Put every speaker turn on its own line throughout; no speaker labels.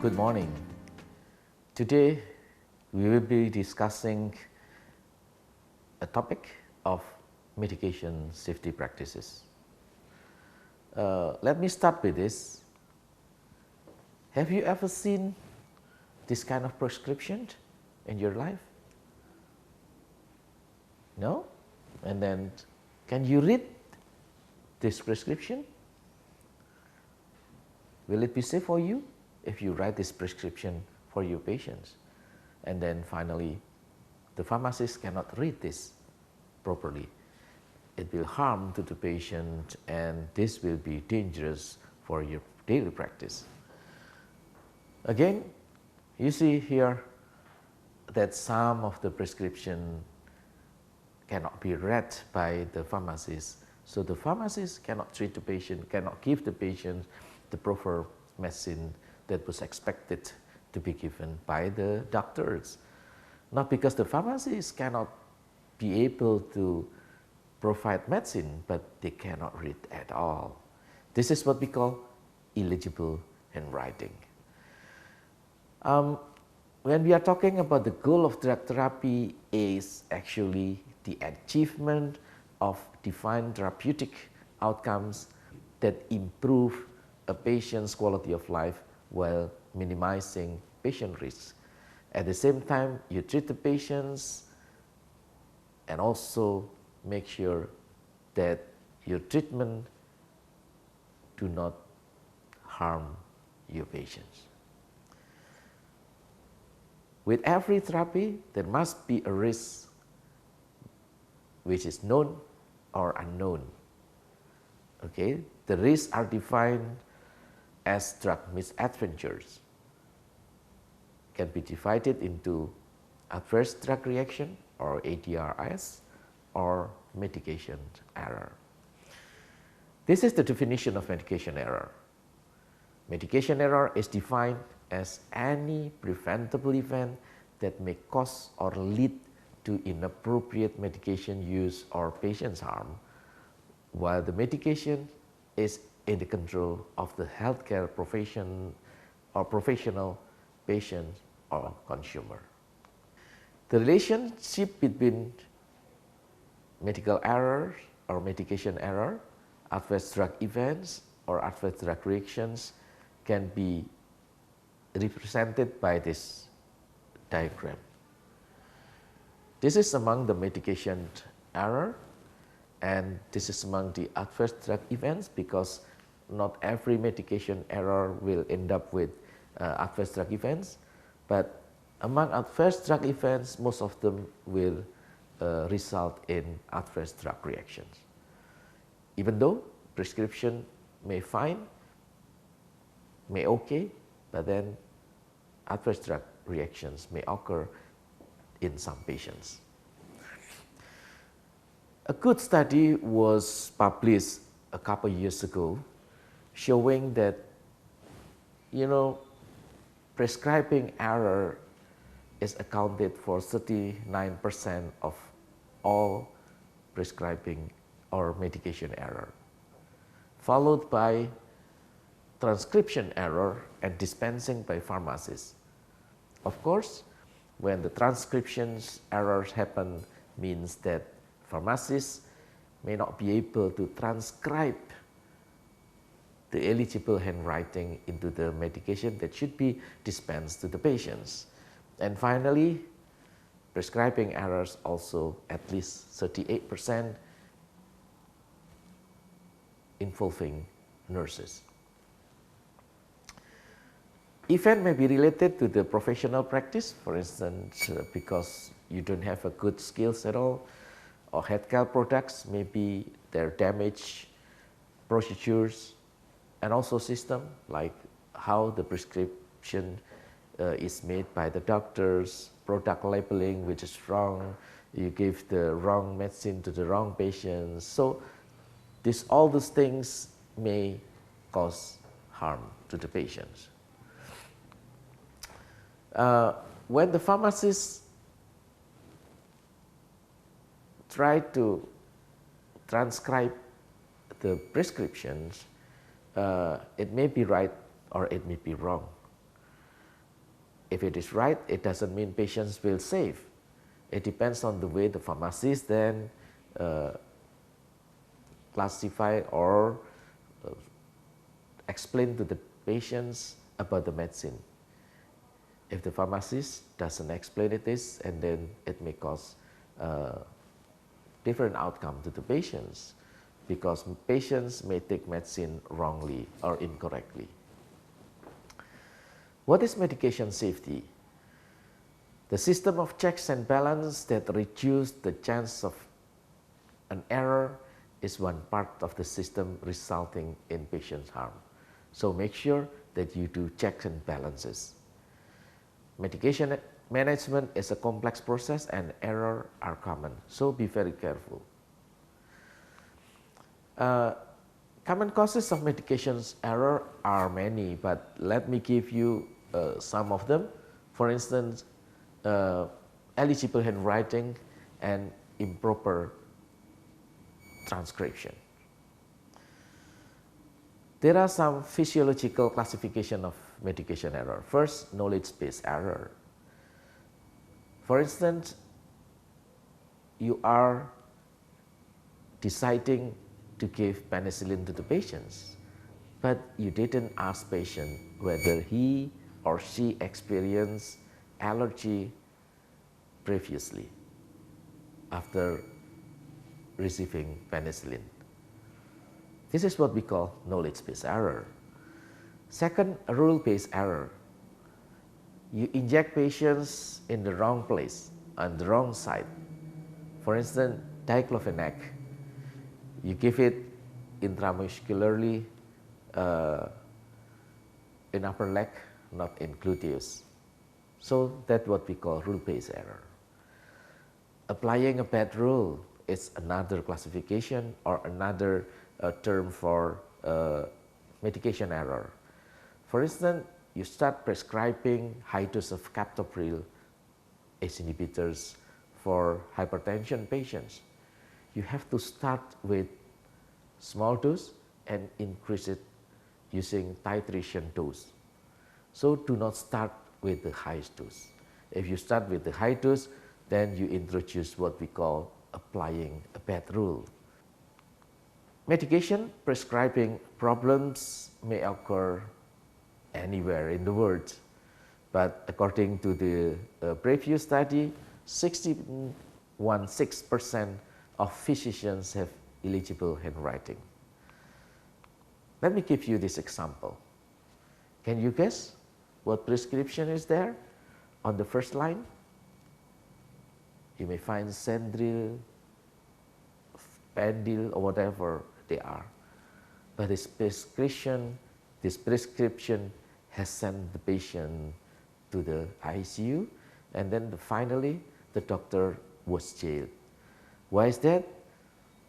Good morning. Today we will be discussing a topic of medication safety practices. Let me start with this. Have you ever seen this kind of prescription in your life? No? And then can you read this prescription? Will it be safe for you if you write this prescription for your patients? And then finally, the pharmacist cannot read this properly. It will harm to the patient, and this will be dangerous for your daily practice. Again, you see here that some of the prescription cannot be read by the pharmacist. So the pharmacist cannot treat the patient, cannot give the patient the proper medicine that was expected to be given by the doctors. Not because the pharmacist cannot be able to provide medicine, but they cannot read at all. This is what we call illegible handwriting. When we are talking about the goal of drug therapy is actually the achievement of defined therapeutic outcomes that improve a patient's quality of life while minimizing patient risks. At the same time, you treat the patients and also make sure that your treatment do not harm your patients. With every therapy, there must be a risk which is known or unknown. Okay? The risks are defined as drug misadventures. Can be divided into adverse drug reaction or ADRS or medication error. This is the definition of medication error. Medication error is defined as any preventable event that may cause or lead to inappropriate medication use or patient's harm, while the medication is in the control of the healthcare profession or professional, patient, or consumer. The relationship between medical errors or medication error, adverse drug events, or adverse drug reactions can be represented by this diagram. This is among the medication error, and this is among the adverse drug events, because not every medication error will end up with adverse drug events, but among adverse drug events, most of them will result in adverse drug reactions. Even though prescription may fine, may okay, but then adverse drug reactions may occur in some patients. A good study was published a couple years ago showing that, prescribing error is accounted for 39% of all prescribing or medication error, followed by transcription error and dispensing by pharmacists. Of course, when the transcription errors happen, means that pharmacists may not be able to transcribe the eligible handwriting into the medication that should be dispensed to the patients. And finally, prescribing errors also at least 38% involving nurses. Event may be related to the professional practice, for instance, because you don't have a good skills at all, or healthcare products, maybe they're damaged procedures, and also system, like how the prescription is made by the doctors, product labeling which is wrong, you give the wrong medicine to the wrong patients. So all these things may cause harm to the patients. When the pharmacist try to transcribe the prescriptions, it may be right or it may be wrong. if it is right, it doesn't mean patients will save. It depends on the way the pharmacist then classify or explain to the patients about the medicine. If the pharmacist doesn't explain it this, and then it may cause different outcome to the patients, because patients may take medicine wrongly or incorrectly. What is medication safety? The system of checks and balance that reduce the chance of an error is one part of the system resulting in patient harm. So make sure that you do checks and balances. Medication management is a complex process and errors are common, so be very careful. Common causes of medications error are many, but let me give you some of them. For instance, illegible handwriting and improper transcription. There are some physiological classification of medication error. First, knowledge-based error. For instance, you are deciding to give penicillin to the patients, but you didn't ask patient whether he or she experienced allergy previously after receiving penicillin. This is what we call knowledge-based error. Second, rule-based error. You inject patients in the wrong place, on the wrong side. For instance, diclofenac. You give it intramuscularly in upper leg, not in gluteus. So that's what we call rule-based error. Applying a bad rule is another classification or another term for medication error. For instance, you start prescribing high dose of captopril ACE inhibitors for hypertension patients. You have to start with small dose and increase it using titration dose. So do not start with the highest dose. If you start with the high dose, then you introduce what we call applying a bad rule. Medication prescribing problems may occur anywhere in the world, but according to the previous study, 61.6% of physicians have illegible handwriting. Let me give you this example. Can you guess what prescription is there on the first line? You may find Sendril, Pendil, or whatever they are. But this prescription has sent the patient to the ICU, and then finally the doctor was jailed. Why is that?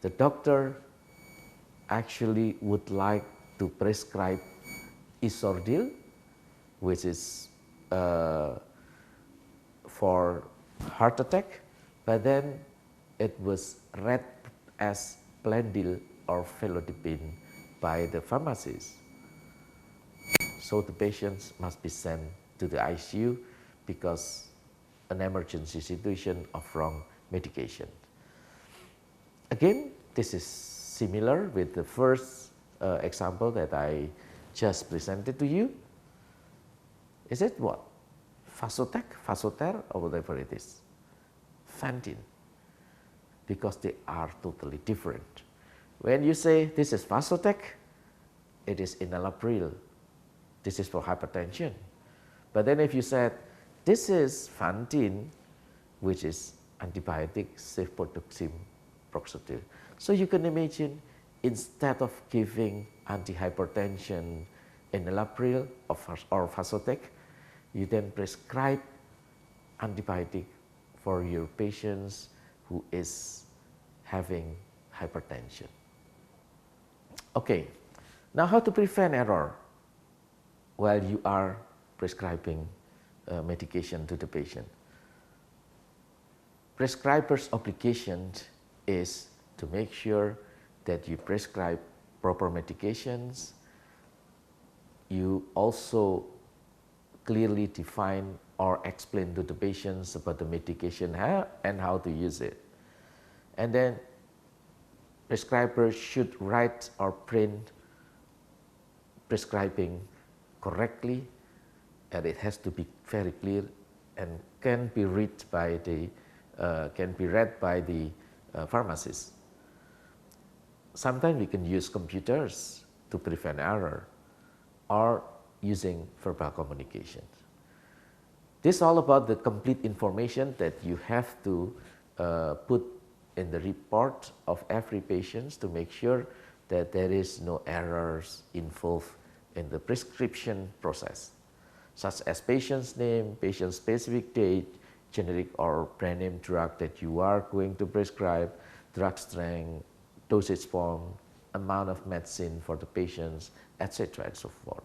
The doctor actually would like to prescribe Isordil, which is for heart attack, but then it was read as Plendil or Felodipine by the pharmacist. So the patients must be sent to the ICU because an emergency situation of wrong medication. Again, this is similar with the first example that I just presented to you. Is it what? Vasotec, Vasoter, or whatever it is. Fantin. Because they are totally different. When you say this is Vasotec, it is enalapril. This is for hypertension. But then if you said this is Fantin, which is antibiotic cefodoxime proxotil. So you can imagine, instead of giving antihypertension enalapril or Vasotec, you then prescribe antibiotic for your patients who is having hypertension. Okay, now how to prevent error while you are prescribing medication to the patient? Prescriber's obligation is to make sure that you prescribe proper medications. You also clearly define or explain to the patients about the medication and how to use it. And then prescribers should write or print prescribing correctly, and it has to be very clear and can be read by the pharmacist. Sometimes we can use computers to prevent error or using verbal communication. This is all about the complete information that you have to put in the report of every patient to make sure that there is no errors involved in the prescription process, such as patient's name, patient specific date, generic or brand name drug that you are going to prescribe, drug strength, dosage form, amount of medicine for the patients, etc. and so forth.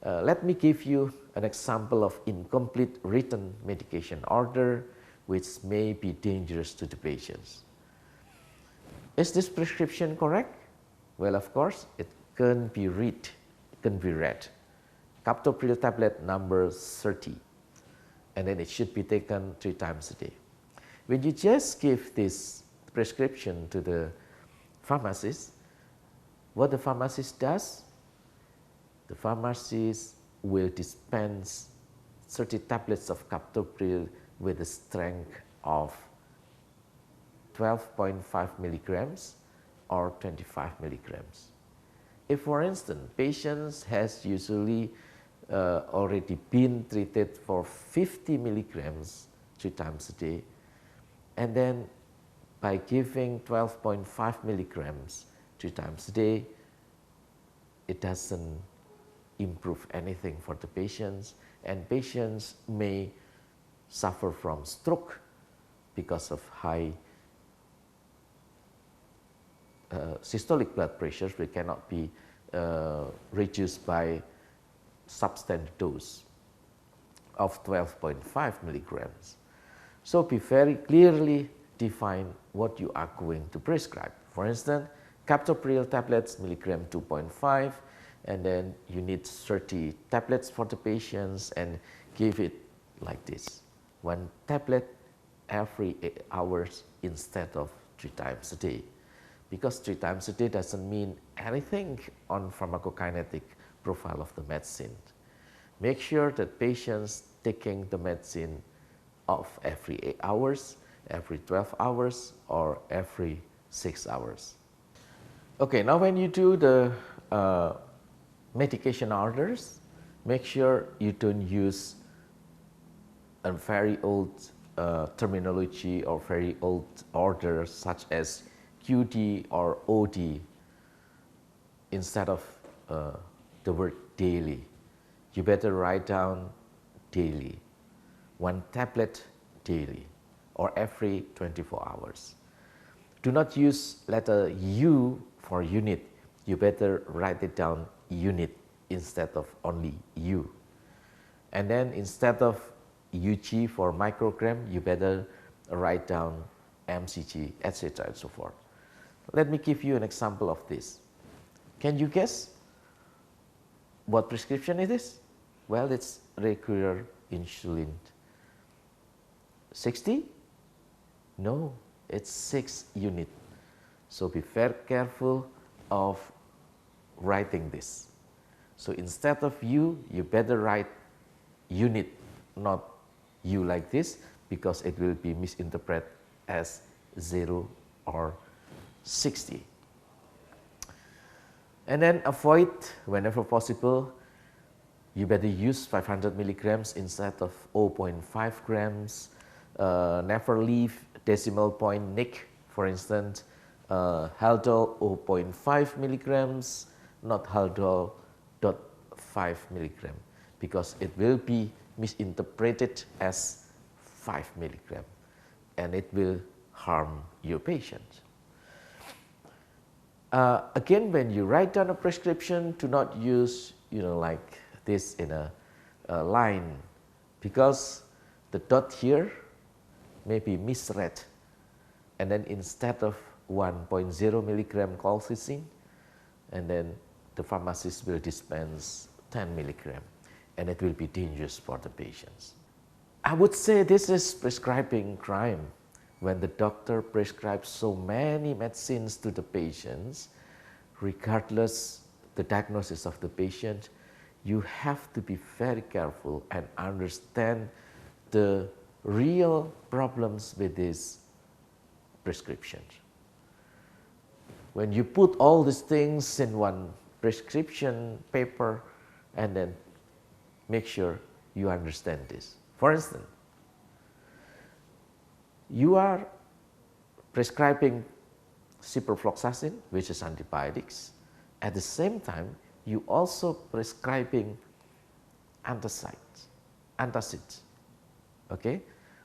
Let me give you an example of incomplete written medication order which may be dangerous to the patients. Is this prescription correct? Well, of course, it can be read. Captopril tablet number 30, and then it should be taken 3 times a day. When you just give this prescription to the pharmacist, what the pharmacist does, the pharmacist will dispense 30 tablets of captopril with a strength of 12.5 milligrams or 25 milligrams. If, for instance, patients has usually already been treated for 50 milligrams 3 times a day, and then by giving 12.5 milligrams 3 times a day, it doesn't improve anything for the patients, and patients may suffer from stroke because of high systolic blood pressures, which cannot be reduced by substandard dose of 12.5 milligrams. So be very clearly define what you are going to prescribe. For instance, captopril tablets milligram 2.5, and then you need 30 tablets for the patients and give it like this. 1 tablet every 8 hours instead of 3 times a day. Because 3 times a day doesn't mean anything on pharmacokinetic profile of the medicine. Make sure that patients taking the medicine of every 8 hours, every 12 hours, or every 6 hours. Okay, now when you do the medication orders, make sure you don't use a very old terminology or very old orders such as QD or OD instead of the word daily. You better write down daily, 1 tablet daily or every 24 hours. Do not use letter U for unit. You better write it down unit instead of only U. And then instead of UG for microgram, you better write down MCG, etc. and so forth. Let me give you an example of this. Can you guess what prescription it is? Well, it's regular insulin. 60? No, it's 6 unit. So be very careful of writing this. So instead of U, you better write unit, not U like this, because it will be misinterpreted as 0 or 60. And then avoid, whenever possible, you better use 500 milligrams instead of 0.5 grams. Never leave decimal point NIC, for instance, Haldol 0.5 milligrams, not Haldol 0.5 milligram, because it will be misinterpreted as 5 milligram, and it will harm your patient. Again, when you write down a prescription, do not use, like this in a line, because the dot here may be misread, and then instead of 1.0 milligram colchicine, and then the pharmacist will dispense 10 milligram. and it will be dangerous for the patients. I would say this is prescribing crime. When the doctor prescribes so many medicines to the patients, regardless the diagnosis of the patient, you have to be very careful and understand the real problems with these prescriptions. When you put all these things in one prescription paper and then make sure you understand this. For instance, you are prescribing ciprofloxacin, which is antibiotics. At the same time, you also prescribing antacids. Okay,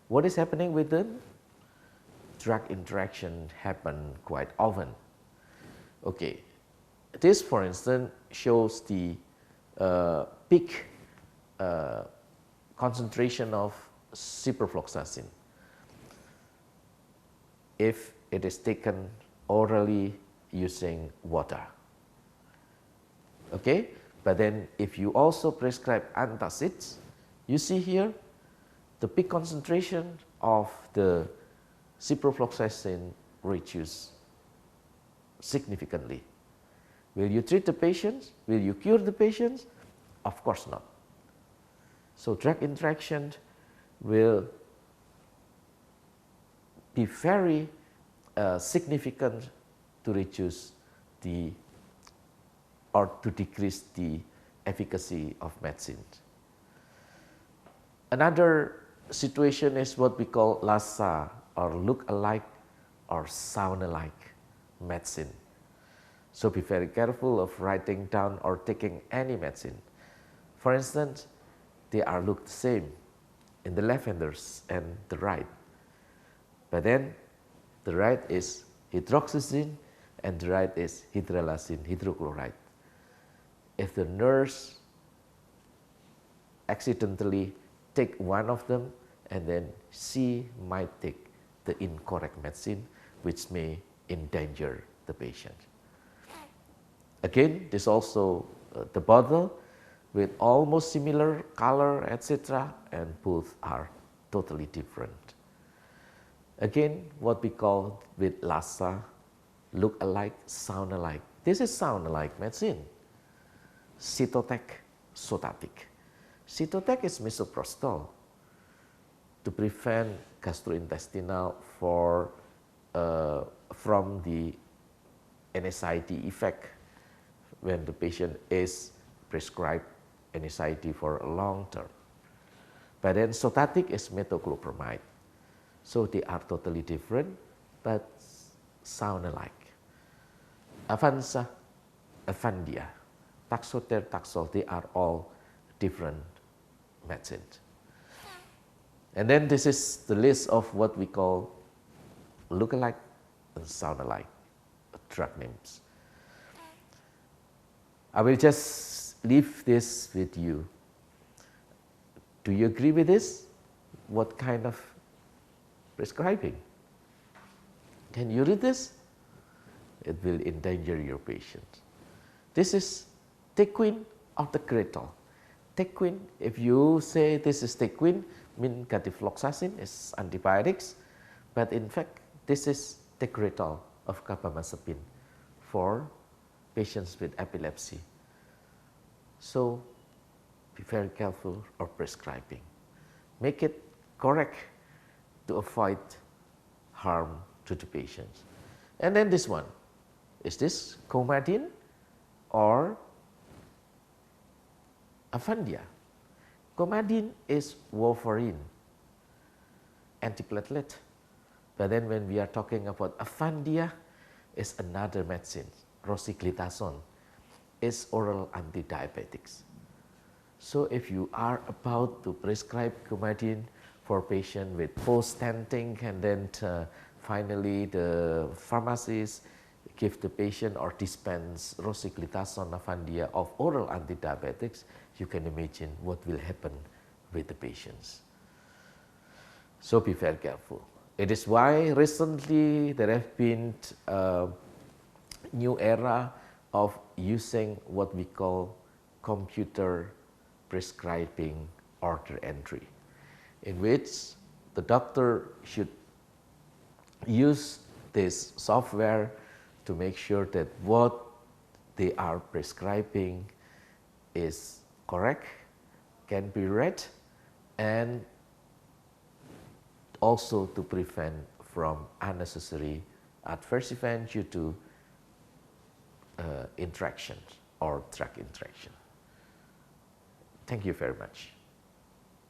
what is happening with them? Drug interaction happen quite often. Okay, this, for instance, shows the peak concentration of ciprofloxacin if it is taken orally using water. Okay, but then if you also prescribe antacids, you see here the peak concentration of the ciprofloxacin reduces significantly. Will you treat the patients? Will you cure the patients? Of course not. So drug interaction will be very significant to reduce the or to decrease the efficacy of medicine. Another situation is what we call LASA, or look-alike or sound-alike medicine. So be very careful of writing down or taking any medicine. For instance, they are look the same in the left handers and the right. But then the right is hydroxyzine and the right is hydralazine hydrochloride. If the nurse accidentally take one of them, and then she might take the incorrect medicine, which may endanger the patient. Again, this also the bottle with almost similar color, etc., and both are totally different. Again, what we call with LASA, look alike, sound alike. This is sound alike medicine. Cytotec, Sotatic. Cytotec is misoprostol to prevent gastrointestinal from the NSAID effect when the patient is prescribed NSAID for a long term. But then Sotatic is metoclopramide. So they are totally different, but sound alike. Avanza, Avandia, Taxotere, Taxol, they are all different medicines. And then this is the list of what we call look-alike and sound-alike drug names. I will just leave this with you. Do you agree with this? What kind of prescribing? Can you read this? It will endanger your patient. This is Tequin or Tegretol. Tequin, if you say this is Tequin, mean gadifloxacin is antibiotics, but in fact this is Tegretol of carbamazepine for patients with epilepsy. So be very careful of prescribing. Make it correct to avoid harm to the patients. And then this one, is this Coumadin or Avandia? Coumadin is warfarin, antiplatelet. But then when we are talking about Avandia, is another medicine, rosiglitazone, is oral antidiabetics. So if you are about to prescribe Coumadin for patient with post-stenting, and then finally the pharmacist give the patient or dispense rosiglitazone, Avandia of oral antidiabetics, you can imagine what will happen with the patients. So be very careful. It is why recently there have been a new era of using what we call computer prescribing order entry, in which the doctor should use this software to make sure that what they are prescribing is correct, can be read, and also to prevent from unnecessary adverse events due to interactions or drug interaction. Thank you very much.